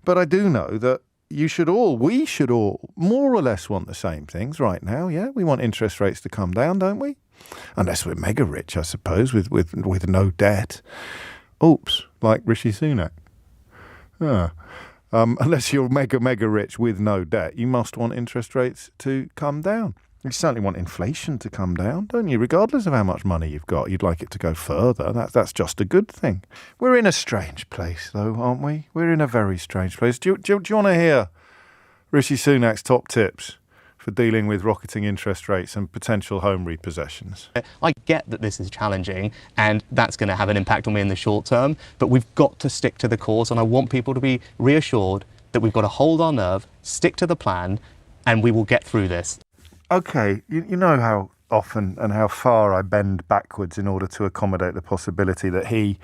But I do know that we should all more or less want the same things right now. Yeah, we want interest rates to come down, don't we? Unless we're mega rich, I suppose, with no debt. Oops, like Rishi Sunak. Unless you're mega rich with no debt, you must want interest rates to come down. You certainly want inflation to come down, don't you? Regardless of how much money you've got, you'd like it to go further. That's just a good thing. We're in a strange place, though, aren't we? We're in a very strange place. Do you want to hear Rishi Sunak's top tips for dealing with rocketing interest rates and potential home repossessions? I get that this is challenging and that's going to have an impact on me in the short term, but we've got to stick to the course, and I want people to be reassured that we've got to hold our nerve, stick to the plan, and we will get through this. Okay, you know how often and how far I bend backwards in order to accommodate the possibility that he,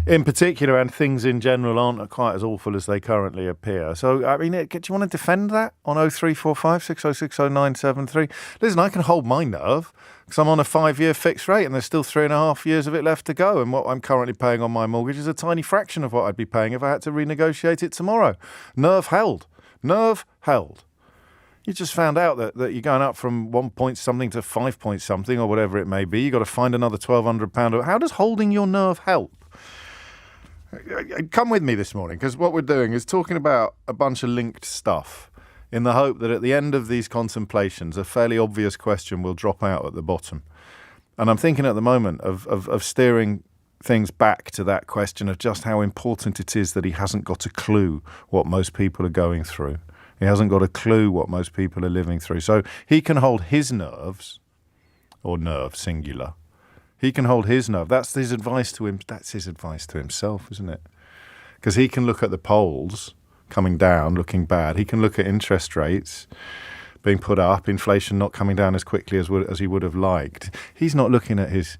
in particular, and things in general aren't quite as awful as they currently appear. So, I mean, do you want to defend that on 0345 6060 973? Listen, I can hold my nerve because I'm on a 5-year fixed rate and there's still 3.5 years of it left to go. And what I'm currently paying on my mortgage is a tiny fraction of what I'd be paying if I had to renegotiate it tomorrow. Nerve held. Nerve held. You just found out that you're going up from 1 point something to 5 point something or whatever it may be. You've got to find another £1,200. How does holding your nerve help? Come with me this morning, because what we're doing is talking about a bunch of linked stuff in the hope that at the end of these contemplations, a fairly obvious question will drop out at the bottom. And I'm thinking at the moment of steering things back to that question of just how important it is that he hasn't got a clue what most people are going through. He hasn't got a clue what most people are living through. So he can hold his nerves, or nerve, singular. He can hold his nerve. That's his advice to him. That's his advice to himself, isn't it? Because he can look at the polls coming down, looking bad. He can look at interest rates being put up, inflation not coming down as quickly as he would have liked. He's not looking at his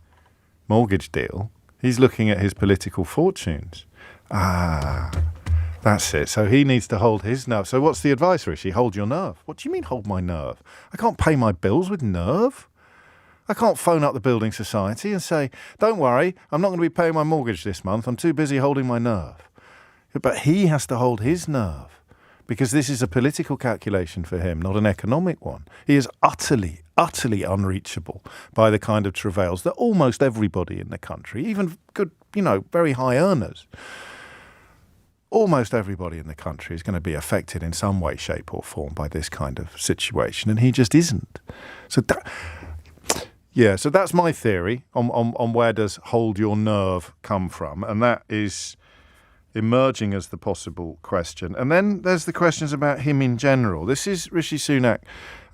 mortgage deal. He's looking at his political fortunes. That's it. So he needs to hold his nerve. So what's the advice, Rishi? Hold your nerve. What do you mean hold my nerve? I can't pay my bills with nerve. I can't phone up the building society and say, don't worry, I'm not going to be paying my mortgage this month. I'm too busy holding my nerve. But he has to hold his nerve because this is a political calculation for him, not an economic one. He is utterly unreachable by the kind of travails that almost everybody in the country, even good, very high earners, almost everybody in the country is going to be affected in some way, shape or form by this kind of situation, and he just isn't. So that's my theory on where does hold your nerve come from, and that is emerging as the possible question. And then there's the questions about him in general. This is Rishi Sunak,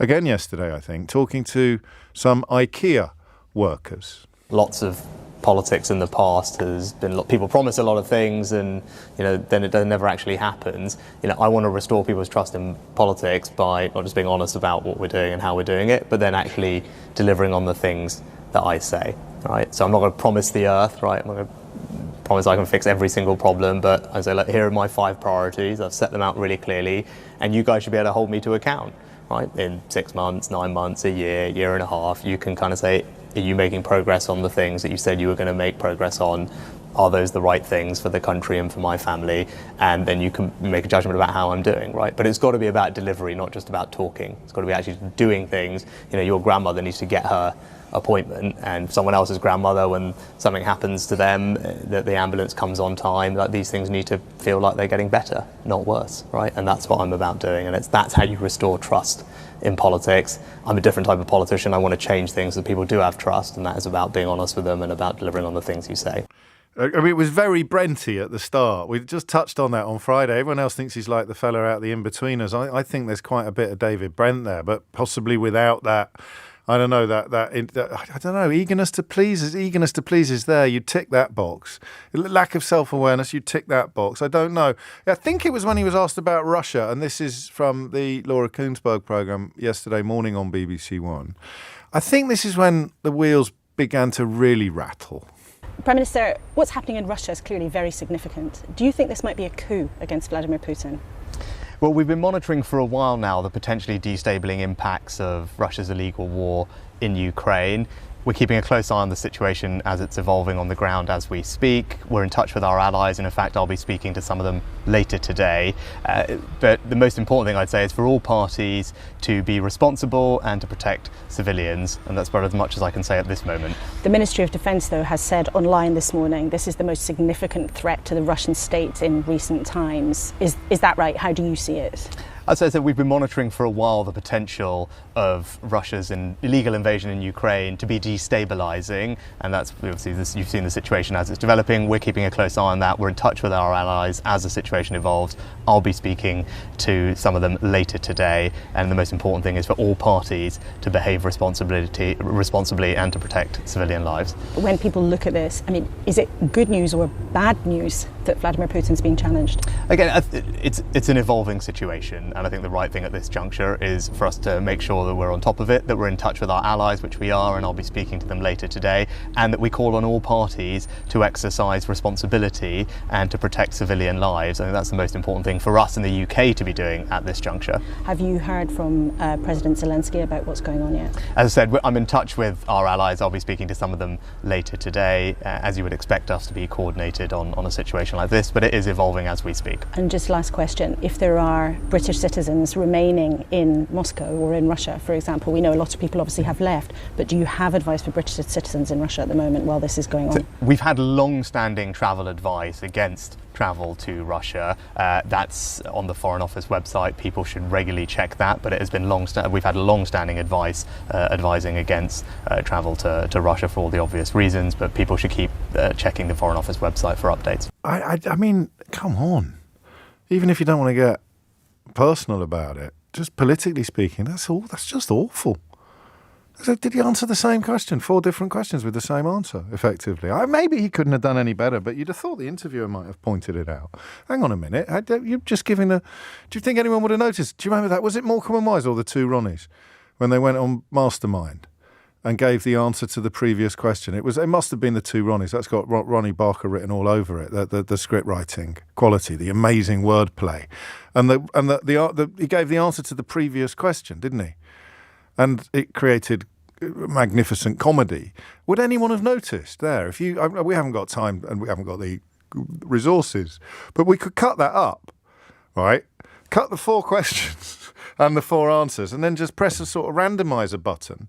again yesterday, I think, talking to some IKEA workers. Lots of politics in the past has been, people promise a lot of things and then it never actually happens. I want to restore people's trust in politics by not just being honest about what we're doing and how we're doing it, but then actually delivering on the things that I say, right? So I'm not going to promise the earth, right? I'm not going to promise I can fix every single problem, but I say, look, here are my 5 priorities. I've set them out really clearly and you guys should be able to hold me to account, right? In 6 months, 9 months, a year and a half, you can kind of say, are you making progress on the things that you said you were going to make progress on? Are those the right things for the country and for my family? And then you can make a judgment about how I'm doing, right? But it's got to be about delivery, not just about talking. It's got to be actually doing things. Your grandmother needs to get her appointment, and someone else's grandmother, when something happens to them, that the ambulance comes on time, like these things need to feel like they're getting better, not worse, right? And that's what I'm about doing, and that's how you restore trust in politics. I'm a different type of politician. I want to change things so people do have trust, and that is about being honest with them and about delivering on the things you say. I mean, it was very Brenty at the start. We just touched on that on Friday. Everyone else thinks he's like the fella out of the In-Betweeners. I think there's quite a bit of David Brent there, but possibly without that, I don't know, I don't know, eagerness to please is there. You tick that box. Lack of self-awareness, you tick that box. I don't know. I think it was when he was asked about Russia, and this is from the Laura Kuenssberg programme yesterday morning on BBC One. I think this is when the wheels began to really rattle. Prime Minister, what's happening in Russia is clearly very significant. Do you think this might be a coup against Vladimir Putin? Well, we've been monitoring for a while now the potentially destabilising impacts of Russia's illegal war in Ukraine. We're keeping a close eye on the situation as it's evolving on the ground as we speak. We're in touch with our allies, and in fact I'll be speaking to some of them later today. But the most important thing I'd say is for all parties to be responsible and to protect civilians, and that's about as much as I can say at this moment. The Ministry of Defence, though, has said online this morning this is the most significant threat to the Russian state in recent times. Is that right? How do you see it? As I said, we've been monitoring for a while the potential of Russia's illegal invasion in Ukraine to be destabilising, and that's obviously you've seen the situation as it's developing. We're keeping a close eye on that. We're in touch with our allies as the situation evolves. I'll be speaking to some of them later today, and the most important thing is for all parties to behave responsibly and to protect civilian lives. When people look at this, I mean, is it good news or bad news that Vladimir Putin's being challenged? Again, it's an evolving situation, and I think the right thing at this juncture is for us to make sure that we're on top of it, that we're in touch with our allies, which we are, and I'll be speaking to them later today, and that we call on all parties to exercise responsibility and to protect civilian lives. I think that's the most important thing for us in the UK to be doing at this juncture. Have you heard from President Zelensky about what's going on yet? As I said, I'm in touch with our allies. I'll be speaking to some of them later today, as you would expect us to be coordinated on a situation like this, but it is evolving as we speak. And just last question, if there are British citizens remaining in Moscow or in Russia, for example, we know a lot of people obviously have left, but do you have advice for British citizens in Russia at the moment while this is going on? So we've had long-standing travel advice against travel to Russia. That's on the Foreign Office website. People should regularly check that, but it has been we've had long-standing advice advising against travel to Russia for all the obvious reasons, but people should keep checking the Foreign Office website for updates. I mean, come on. Even if you don't want to get personal about it, just politically speaking, that's just awful. So did he answer the same question? 4 different questions with the same answer, effectively. Maybe he couldn't have done any better, but you'd have thought the interviewer might have pointed it out. Hang on a minute. You're just giving do you think anyone would have noticed? Do you remember that? Was it Morecambe and Wise or the 2 Ronnies when they went on Mastermind and gave the answer to the previous question? It must have been the 2 Ronnies. That's got Ronnie Barker written all over it. The script writing quality, the amazing wordplay, and he gave the answer to the previous question, didn't he? And it created magnificent comedy. Would anyone have noticed there? We haven't got time and we haven't got the resources, but we could cut that up, right? Cut the 4 questions and the 4 answers, and then just press a sort of randomizer button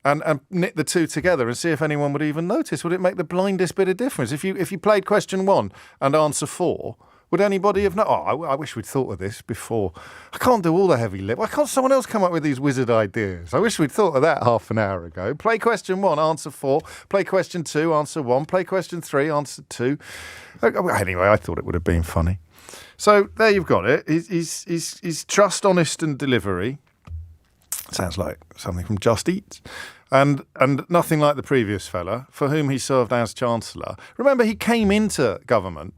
and knit the 2 together and see if anyone would even notice. Would it make the blindest bit of difference? If you played question 1 and answer 4, would anybody have I wish we'd thought of this before. I can't do all the heavy lift. Why can't someone else come up with these wizard ideas? I wish we'd thought of that half an hour ago. Play question 1, answer 4. Play question 2, answer 1. Play question 3, answer 2. Anyway, I thought it would have been funny. So there you've got it. He's trust, honest and delivery. Sounds like something from Just Eat. And nothing like the previous fella, for whom he served as Chancellor. Remember, he came into government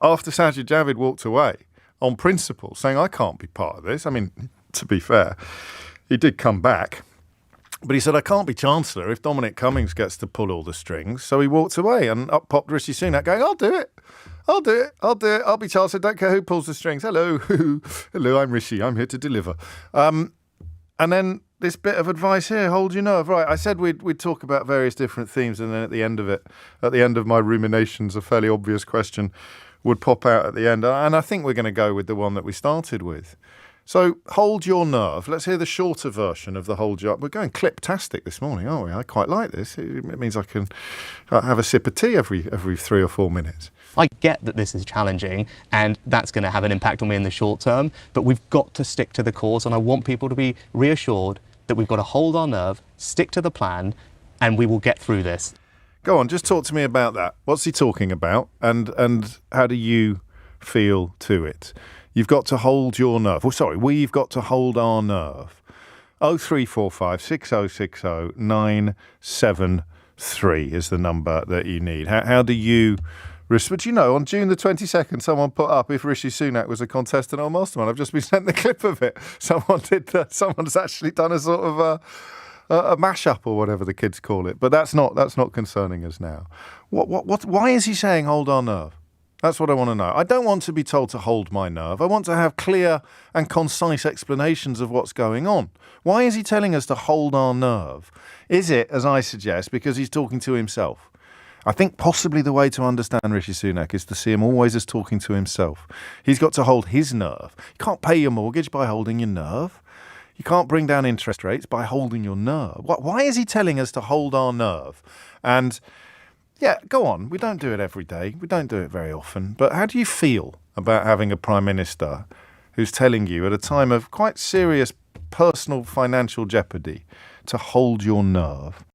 after Sajid Javid walked away on principle, saying, I can't be part of this. I mean, to be fair, he did come back, but he said, I can't be Chancellor if Dominic Cummings gets to pull all the strings. So he walked away, and up popped Rishi Sunak going, I'll do it. I'll be Chancellor. Don't care who pulls the strings. Hello. Hello, I'm Rishi. I'm here to deliver. And then this bit of advice here, hold your nerve. Right, I said we'd talk about various different themes, and then at the end of my ruminations, a fairly obvious question would pop out at the end. And I think we're going to go with the one that we started with. So hold your nerve. Let's hear the shorter version of the hold your... We're going clip-tastic this morning, aren't we? I quite like this. It means I can have a sip of tea every 3 or 4 minutes. I get that this is challenging and that's going to have an impact on me in the short term, but we've got to stick to the course, and I want people to be reassured that we've got to hold our nerve, stick to the plan, and we will get through this. Go on, just talk to me about that. What's he talking about, and how do you feel to it? You've got to hold your nerve. We've got to hold our nerve. 0345 6060 973 is the number that you need. How do you... But on June the 22nd, someone put up if Rishi Sunak was a contestant on Mastermind. I've just been sent the clip of it. Someone did that. Someone's actually done a sort of a mashup or whatever the kids call it. But that's not concerning us now. Why is he saying hold our nerve? That's what I want to know. I don't want to be told to hold my nerve. I want to have clear and concise explanations of what's going on. Why is he telling us to hold our nerve? Is it, as I suggest, because he's talking to himself? I think possibly the way to understand Rishi Sunak is to see him always as talking to himself. He's got to hold his nerve. You can't pay your mortgage by holding your nerve. You can't bring down interest rates by holding your nerve. Why is he telling us to hold our nerve? And yeah, go on. We don't do it every day. We don't do it very often. But how do you feel about having a Prime Minister who's telling you at a time of quite serious personal financial jeopardy to hold your nerve?